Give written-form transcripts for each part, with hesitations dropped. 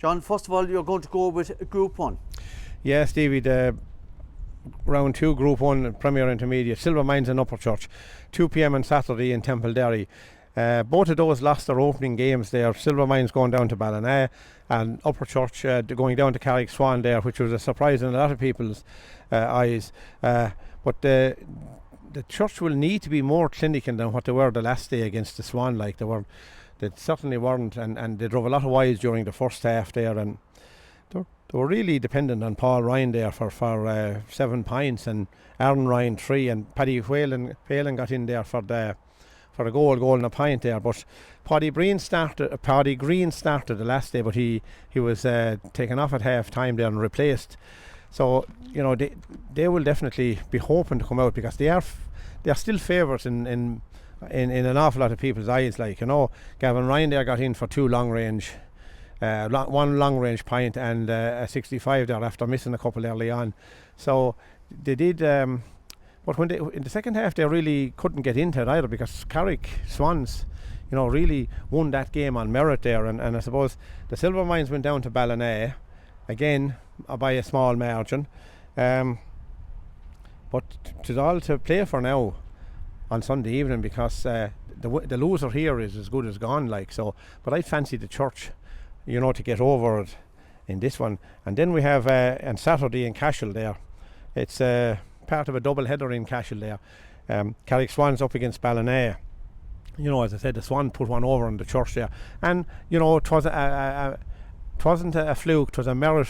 John, first of all, you're going to go with Group 1. Yeah, Stevie, the round 2 Group 1 Premier Intermediate, Silvermines and Upperchurch, 2 p.m. on Saturday in Templederry. Both of those lost their opening games there. Silvermines going down to Ballina and Upperchurch going down to Carrickswan there, which was a surprise in a lot of people's eyes. But the Church will need to be more clinical than what they were the last day against the Swan. Like they certainly weren't, and they drove a lot of wides during the first half there, and they were really dependent on Paul Ryan there for 7 points, and Aaron Ryan 3, and Paddy Whalen got in there for a goal and a point there. But Paddy Green started the last day, but he was taken off at half time there and replaced. So they will definitely be hoping to come out, because they are still favourites in an awful lot of people's eyes. Like, Gavin Ryan there got in for 2 long range, 1 long range point and a 65 there after missing a couple early on. So they did. But when in the second half, they really couldn't get into it either, because Carrick Swans, really won that game on merit there. And I suppose the Silvermines went down to Ballina again by a small margin. But it's all to play for now on Sunday evening, because the loser here is as good as gone. Like, so, but I fancy the Church, to get over it in this one. And then we have on Saturday in Cashel there. It's part of a double header in Cashel there. Carrick Swans up against Ballina. As I said, the Swan put one over on the Church there, and it wasn't a fluke, it was a merit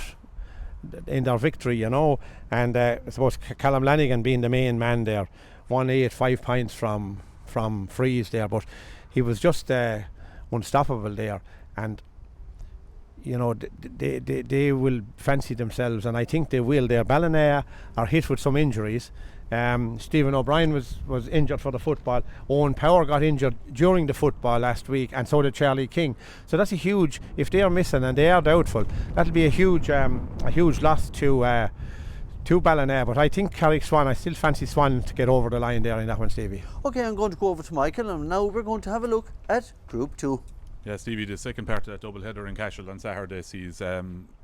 in their victory, and I suppose Callum Lanigan being the main man there, 5 points from frees there, but he was just unstoppable there, and they will fancy themselves, and I think they will. Their Ballina are hit with some injuries. Stephen O'Brien was injured for the football. Owen Power got injured during the football last week, and so did Charlie King. So that's a huge, if they are missing and they are doubtful, that'll be a huge loss to Ballina. But I think Carrick Swan, I still fancy Swan to get over the line there in that one, Stevie. Okay, I'm going to go over to Michael, and now we're going to have a look at Group 2. Yeah, Stevie, the second part of that double header in Cashel on Saturday sees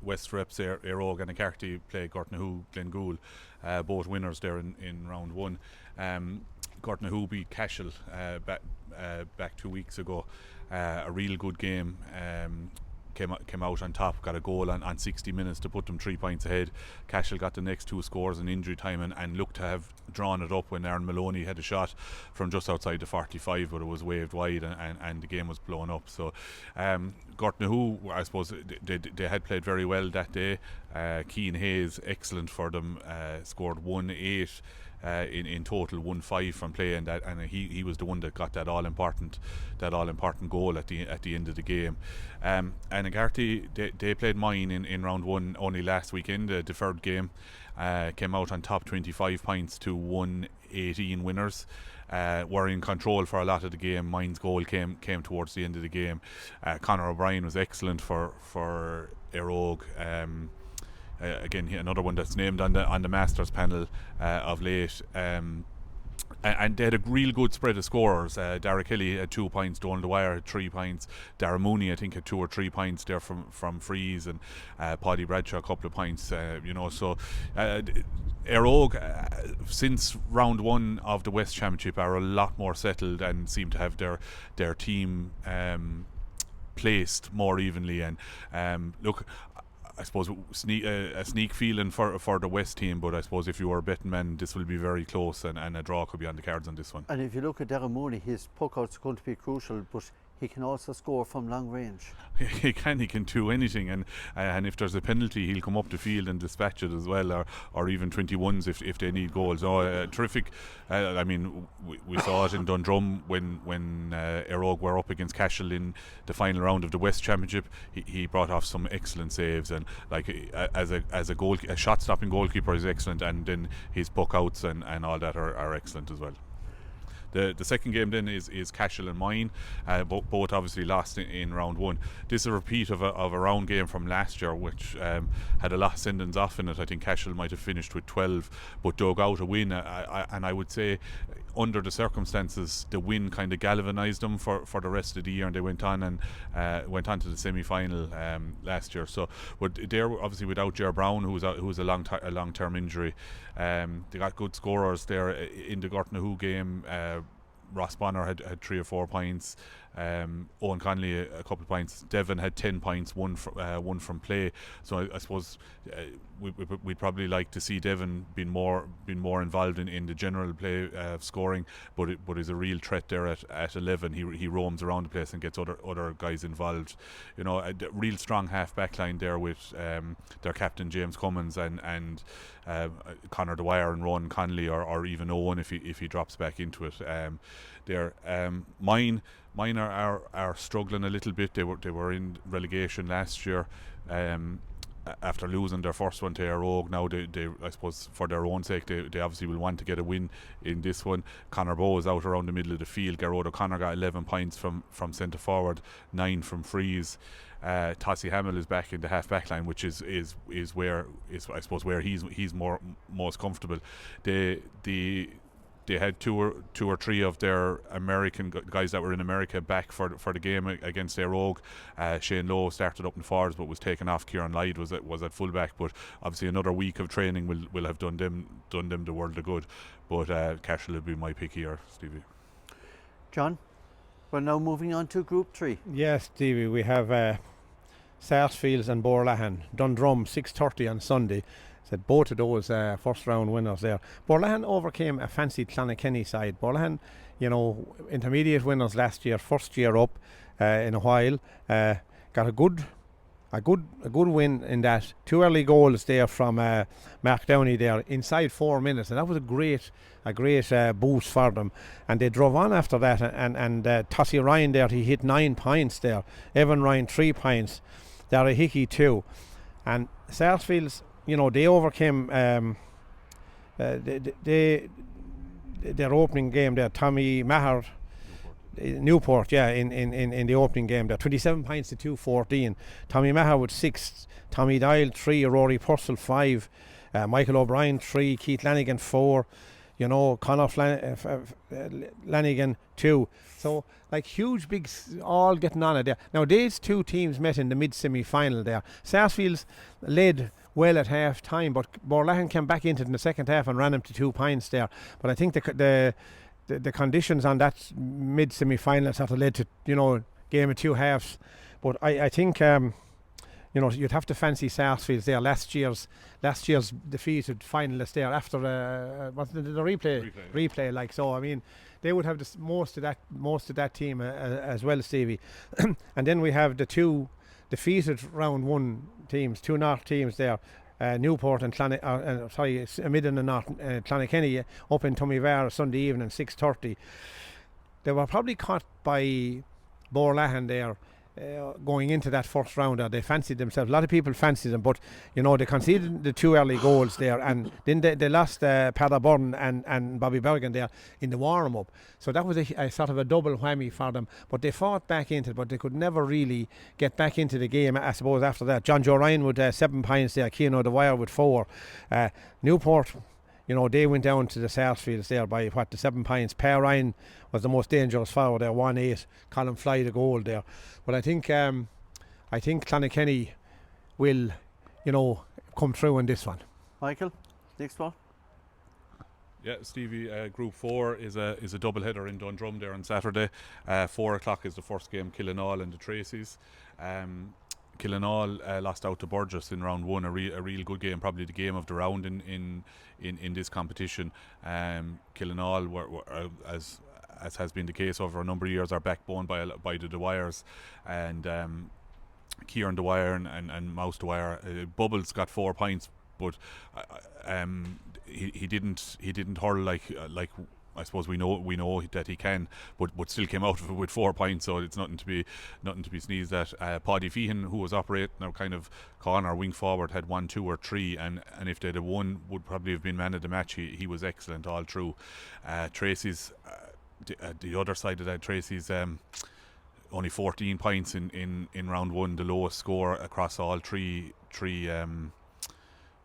West Reps Eire and McCarthy play Gortnahoe Glengoole, both winners there in round 1. Gortnahoe beat Cashel back 2 weeks ago. A real good game. Came out on top, got a goal on 60 minutes to put them 3 points ahead. Cashel got the next 2 scores in injury time and looked to have drawn it up when Aaron Maloney had a shot from just outside the 45, but it was waved wide and the game was blown up. So Gortnahoe, I suppose they had played very well that day. Keane Hayes, excellent for them, scored 1-8 in total, 1-5 from play, and he was the one that got that all important goal at the end of the game. And McCarthy, they played mine in round 1 only last weekend, the deferred game. Came out on top 25 points to 1-18 winners. Were in control for a lot of the game. Mine's goal came towards the end of the game. Conor O'Brien was excellent for Eire. Again, another one that's named on the Masters panel of late. And they had a real good spread of scorers. Dara Kelly had 2 points, Donnell Dwyer had 3 points, Dara Mooney I think had 2 or 3 points there from frees, and Paddy Bradshaw a couple of points. So Eire, since round 1 of the West Championship, are a lot more settled and seem to have their team placed more evenly. And look, I suppose a sneak feeling for the West team, but I suppose if you were a betting man, this will be very close, and a draw could be on the cards on this one. And if you look at Darren Mooney, his puck out's going to be crucial, but he can also score from long range. He can do anything, and if there's a penalty, he'll come up the field and dispatch it as well, or even 21s if they need goals. Terrific. I mean, we saw it in Dundrum when Eire were up against Cashel in the final round of the West Championship. He brought off some excellent saves, and like as a shot stopping goalkeeper is excellent, and then his puck outs and all that are excellent as well. The second game then is Cashel and Mine, both obviously lost in round 1. This is a repeat of a round game from last year, which had a lot of sendings off in it. I think Cashel might have finished with 12, but dug out a win. And I would say under the circumstances, the win kind of galvanised them for the rest of the year, and they went on to the semi-final last year. So, but they're obviously without Ger Brown, who was a long-term injury. They got good scorers there in the Gortnahoe game. Ross Bonner had 3 or 4 points. Owen Connolly a couple of points. Devon had 10 points, one from play. So I suppose we'd probably like to see Devon being more involved in the general play scoring, but is a real threat there at 11. He roams around the place and gets other guys involved. You know, a real strong half back line there with their captain James Cummins and Conor Dwyer and Ron Connolly, or even Owen if he drops back into it. Mine are struggling a little bit. They were in relegation last year after losing their first one to Arogue. Now they I suppose for their own sake they obviously will want to get a win in this one. Conor Bowe is out around the middle of the field. Garrod O'Connor got 11 points from centre forward, 9 from frees. Tossie Hamill is back in the half back line, which is where I suppose where he's most comfortable. They had two or three of their American guys that were in America back for the game against Arogue. Shane Lowe started up in forwards but was taken off. Kieran Lyde was at fullback, but obviously another week of training will have done them the world of good. But Cashel will be my pick here, Stevie. John, we're now moving on to Group 3. Yes, Stevie, we have Sarsfields and Borlahan. Dundrum 6:30 on Sunday. Said both of those first round winners there. Borlahan overcame a fancy Clonakilty side. Borlahan, intermediate winners last year, first year up in a while. Got a good win in that. 2 early goals there from Mark Downey there inside 4 minutes, and that was a great boost for them. And they drove on after that. And Tossie Ryan there, he hit 9 points there. Evan Ryan 3 points. Dara Hickey 2, and Sarsfields. They overcame their opening game there. Tommy Maher, Newport, in the opening game there. 27 points to 2-14. Tommy Maher with 6. Tommy Dial 3. Rory Purcell 5. Michael O'Brien 3. Keith Lanigan 4. Conor Lanigan 2. So, huge, big, all getting on it there. Now, these two teams met in the mid-semi-final there. Sarsfields led well at half time, but Borlahan came back into it in the second half and ran him to 2 points there. But I think the conditions on that mid-semi-final sort of led to, game of 2 halves. But I think, you'd have to fancy Sarsfields there. Last year's defeated finalists there after the replay. So I mean, they would have most of that team as well, Stevie. And then we have the 2 defeated round 1 teams, 2 North teams there. Newport and Midden and North Clonakilty up in Tumivara Sunday evening 6:30. They were probably caught by Borlahan there. Going into that first round, they fancied themselves. A lot of people fancied them, but they conceded the 2 early goals there, and then they lost Padda Byrne and Bobby Bergen there in the warm-up. So that was a sort of a double whammy for them. But they fought back into it, but they could never really get back into the game, I suppose, after that. John Joe Ryan with 7 points there, Keano Dwyer with 4. Newport, they went down to the Sarsfields there by the 7 points. Per Ryan was the most dangerous forward there, 1-8. Colin Fly the goal there. But I think Clonakilty will, come through in this one. Michael, next one. Yeah, Stevie, Group 4 is a double header in Dundrum there on Saturday. 4 o'clock is the first game, Killinall and the Tracy's. Killinall lost out to Burgess in round 1, a real good game, probably the game of the round in this competition. Killinall were as has been the case over a number of years, are backbone by the Dwyers, and Kieran Dwyer and Mouse Dwyer. Bubbles got 4 points, but he didn't hurl like I suppose we know that he can, but still came out of it with 4 points, so it's nothing to be sneezed at. Paddy Feehan, who was operating our kind of corner wing forward, had 1, 2 or 3, and if they'd have won, would probably have been man of the match. He was excellent all through. Tracy's the other side of that, Tracy's only 14 points in round 1, the lowest score across all three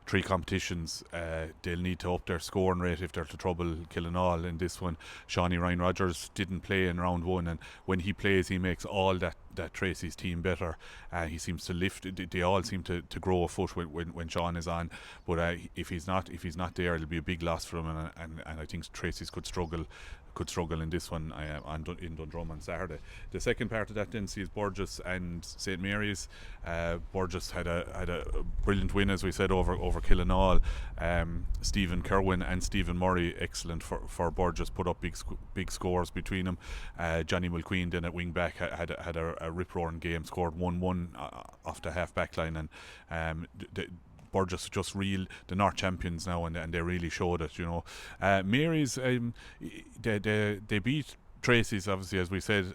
three competitions, they'll need to up their scoring rate if they're to trouble Killinall in this one. Shawnee Ryan Rogers didn't play in round one, and when he plays, he makes all that Tracy's team better. He seems to lift. They all seem to grow a foot when Sean is on. But if he's not there, it'll be a big loss for him. And I think Tracy's could struggle in this one in Dundrum on Saturday. The second part of that then sees Burgess and St Mary's. Burgess had a brilliant win, as we said, over Killinall. Stephen Kerwin and Stephen Murray, excellent for Burgess, put up big scores between them. Johnny Mulqueen then at wing back had a rip-roaring game, scored 1-1 off the half-back line, and Burgess just the North champions now, and they really showed it, Mary's, they beat Tracy's, obviously, as we said,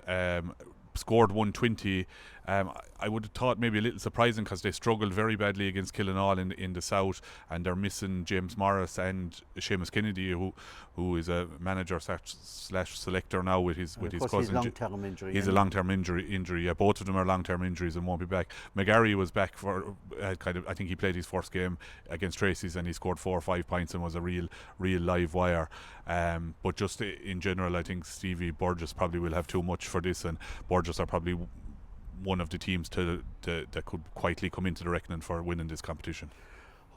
scored 120. I would have thought maybe a little surprising because they struggled very badly against Killinall in the south, and they're missing James Morris and Seamus Kennedy, who is a manager slash selector now with his cousin. Long-term injury. He's a long-term injury. Yeah, both of them are long-term injuries and won't be back. McGarry was back for I think he played his first game against Tracy's, and he scored 4 or 5 points and was a real live wire. But just in general, I think Stevie Burgess probably will have too much for this, and Burgess are probably one of the teams that could quietly come into the reckoning for winning this competition.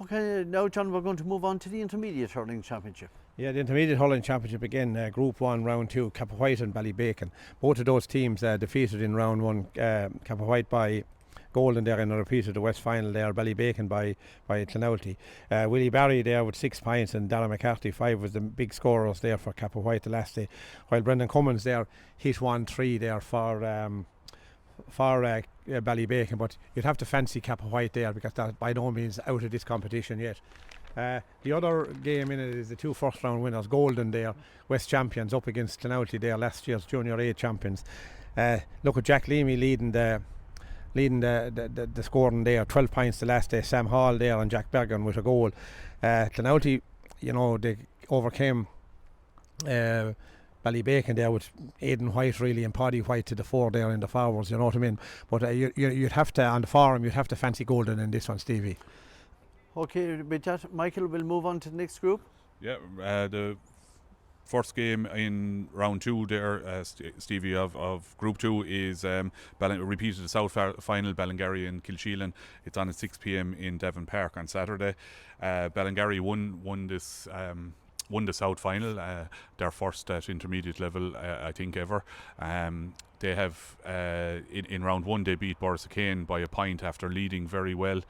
Okay, now John, we're going to move on to the Intermediate Hurling Championship. Yeah, the Intermediate Hurling Championship again, Group 1, Round 2, Cappawhite and Ballybacon. Both of those teams defeated in Round 1, Cappawhite by Golden there in a repeat of the West Final there, Ballybacon by Clonalty. Willie Barry there with 6 points and Donnell McCarthy 5 was the big scorers there for Cappawhite the last day, while Brendan Cummins there hit 1-3 there for Ballybacon, but you'd have to fancy Cappawhite there because that by no means out of this competition yet. The other game in it is the 2 first round winners, Golden there, West champions, up against Clonalty there, last year's Junior A champions. Look at Jack Leamy leading the scoring there, 12 points the last day. Sam Hall there and Jack Bergen with a goal. Clonalty, they overcame Ballybacon there with Aidan White really and Paddy White to the fore there in the forwards, you know what I mean. But you'd have to, on the forum, you'd have to fancy Golden in this one, Stevie. Okay, with that, Michael, we'll move on to the next group. Yeah, the first game in round 2 there, Stevie, of Group 2 is repeated the South final, Ballingarry and Kilsheelan. It's on at 6 p.m. in Devon Park on Saturday. Ballingarry won this. Won the South final, their first at intermediate level, I think, ever. They have in round 1 they beat Borrisokane by a point after leading very well,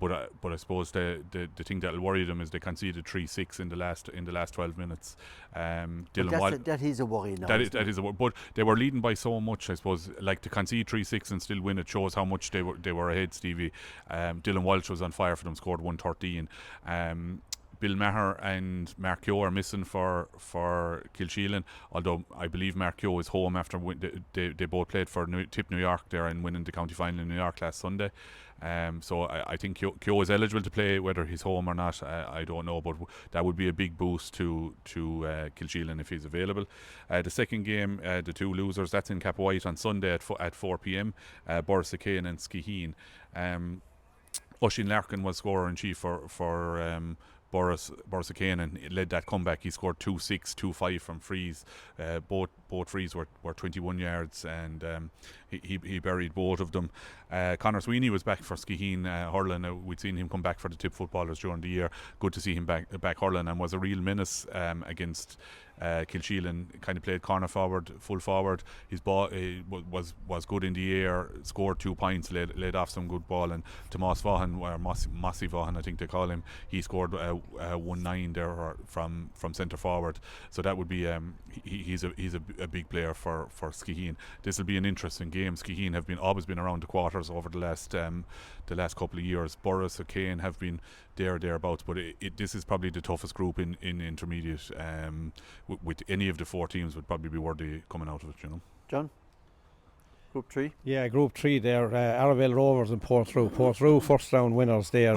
but I suppose the thing that'll worry them is they conceded 3-6 in the last 12 minutes. That is a worry now. That is a worry, but they were leading by so much, I suppose. Like, to concede 3-6 and still win, it shows how much they were ahead, Stevie. Dylan Walsh was on fire for them, scored 113. Bill Maher and Mark Yo are missing for Kilsheelan, although I believe Mark Yo is home after they both played for Tip New York there and winning the county final in New York last Sunday. So I think Kyo is eligible to play, whether he's home or not, I don't know, but that would be a big boost to Kilsheelan if he's available. The second game, the 2 losers, that's in Cappawhite on Sunday at 4 p.m. Borrisokane and Skiheen. Oisin Larkin was scorer-in-chief for Borrisokane, and led that comeback. He scored 2-6, 2-5 from frees. Both frees were 21 yards, and he buried both of them. Conor Sweeney was back for Skiheen hurling. We'd seen him come back for the Tip footballers during the year. Good to see him back hurling, and was a real menace against Kilsheelan. Kind of played corner forward, full forward. His ball was good in the air, scored 2 points, laid off some good ball. And Tomas Vaughan, or Mossy Vaughan, I think they call him, he scored 1-9 there from centre forward. So that would be he's a big player for Skiheen. This will be an interesting game. Skiheen have always been around the quarters over the last couple of years. Borrisokane have been thereabouts, but this is probably the toughest group in intermediate. With any of the 4 teams would probably be worthy coming out of it, John? Group 3? Yeah, Group 3 there, Arravale Rovers and Portroe. Portroe first round winners there.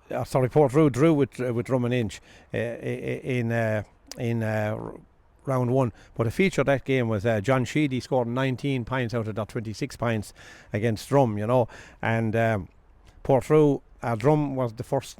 Portroe drew with Drummond Inch in round 1, but a feature of that game was John Sheedy scored 19 points out of that 26 points against Drum, and Portroe Drum was the first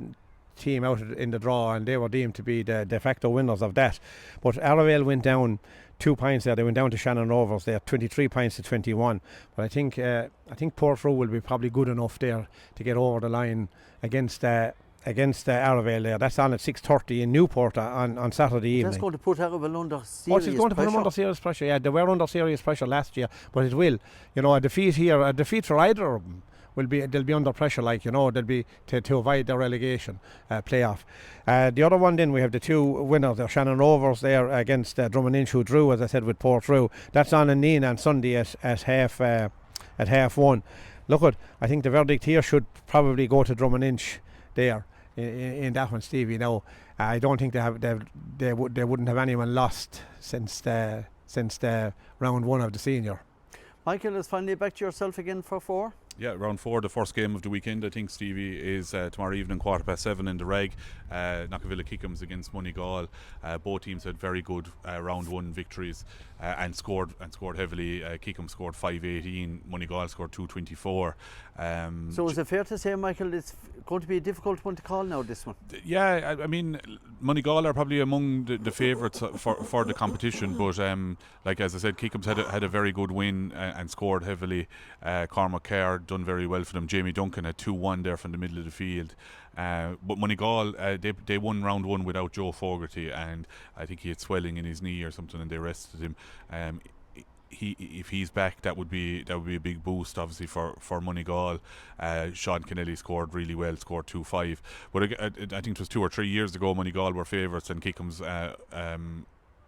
team out in the draw, and they were deemed to be the de facto winners of that. But Arravale went down 2 points there. They went down to Shannon Rovers. They had 23 points to 21. But I think Portroe will be probably good enough there to get over the line against Arravale there. That's on at 6:30 in Newport on Saturday evening. That's going to put Arravale under serious pressure. She's going to put them under serious pressure. Yeah, they were under serious pressure last year, but it will. A defeat for either of them they'll be under pressure, they'll be to avoid the relegation playoff. The other one, then we have the 2 winners. They're Shannon Rovers there against Drummond who drew, as I said, with Portroe. That's on in Neen on Sunday at half 1. Look, I think the verdict here should probably go to Drummond there in that one, Stevie. Now, I don't think they wouldn't have anyone lost since the round 1 of the senior. Michael, let's finally back to yourself again for 4. Yeah, round 4, the first game of the weekend, I think, Stevie, is tomorrow evening, 7:15 in the Reg. Knockavilla Kickham's against Moneygall. Both teams had very good round 1 victories and scored heavily. Kickham scored 5-18, Moneygall scored 2-24. So is it fair to say, Michael, it's going to be a difficult one to call now, this one? Yeah, I mean, Moneygall are probably among the favourites for the competition, but as I said, Kickham's had a very good win and scored heavily. Cormac Kerr done very well for them. Jamie Duncan had 2-1 there from the middle of the field. But Moneygall, they won round 1 without Joe Fogarty, and I think he had swelling in his knee or something, and they rested him. If he's back, that would be a big boost, obviously, for Moneygall. Sean Kennelly scored really well, scored 2-5. But I think it was 2 or 3 years ago, Moneygall were favourites, and Kickham's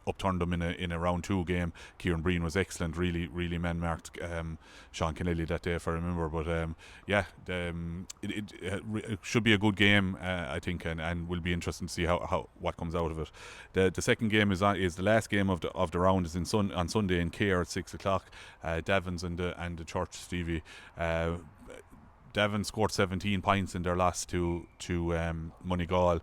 upturned them in a round 2 game. Kieran Breen was excellent, really man-marked Sean Kennelly that day, if I remember. But it should be a good game, I think, and will be interesting to see how what comes out of it. The second game is the last game of the round, is on Sunday in Care at 6 o'clock. Davins and the Church, Stevie. Davin scored 17 points in their loss to Moneygall.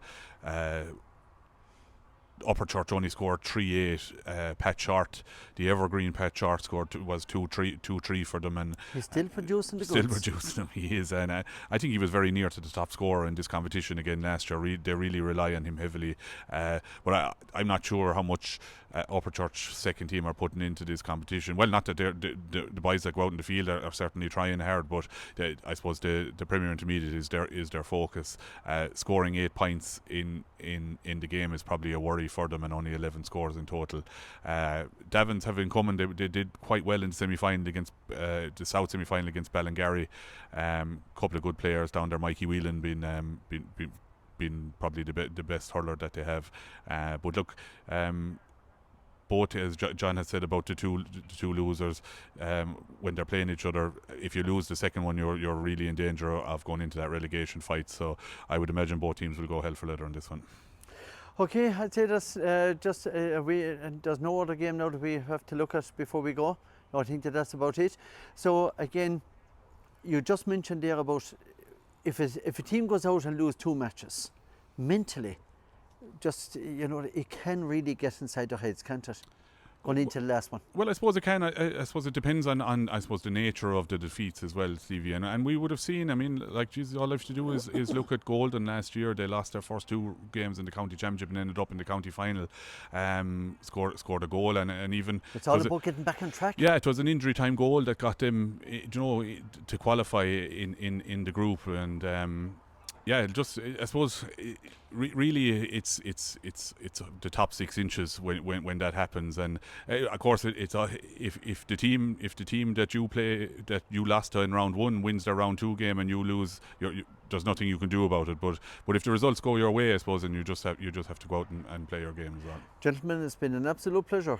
Upper Church only scored 3-8. Pat Short, the evergreen Pat Short, was 2-3 for them, and he's still producing the goods. Still producing them, he is, and I think he was very near to the top scorer in this competition again last year. They really rely on him heavily, but I'm not sure how much Upper Church second team are putting into this competition. Well, not that the boys that go out in the field are certainly trying hard, but I suppose the Premier Intermediate is their focus. Scoring 8 points in the game is probably a worry for them, and only 11 scores in total. Davins have been coming. They did quite well in the semi-final against the South semi-final against Ballingarry. Couple of good players down there. Mikey Whelan been probably the best hurler that they have. But look, both, as John has said about the two losers, when they're playing each other, if you lose the second one, you're really in danger of going into that relegation fight. So I would imagine both teams will go hell for leather on this one. Okay, I'd say that's there's no other game now that we have to look at before we go. I think that's about it. So again, you just mentioned there about if a team goes out and lose 2 matches, mentally, just it can really get inside their heads, can't it? Going into the last one. Well, I suppose it can. I suppose it depends on I suppose the nature of the defeats as well, Stevie. And we would have seen. I mean, all I have to do is look at Golden last year. They lost their first 2 games in the county championship and ended up in the county final. Scored a goal and even. It's all about getting back on track. Yeah, it was an injury time goal that got them, to qualify in the group, and. Yeah, just I suppose really it's the top 6 inches when that happens, and of course it's if the team that you play that you lost to in round 1 wins their round 2 game and you lose, there's nothing you can do about it. But if the results go your way, I suppose, then you just have to go out and play your game as well. Gentlemen, it's been an absolute pleasure.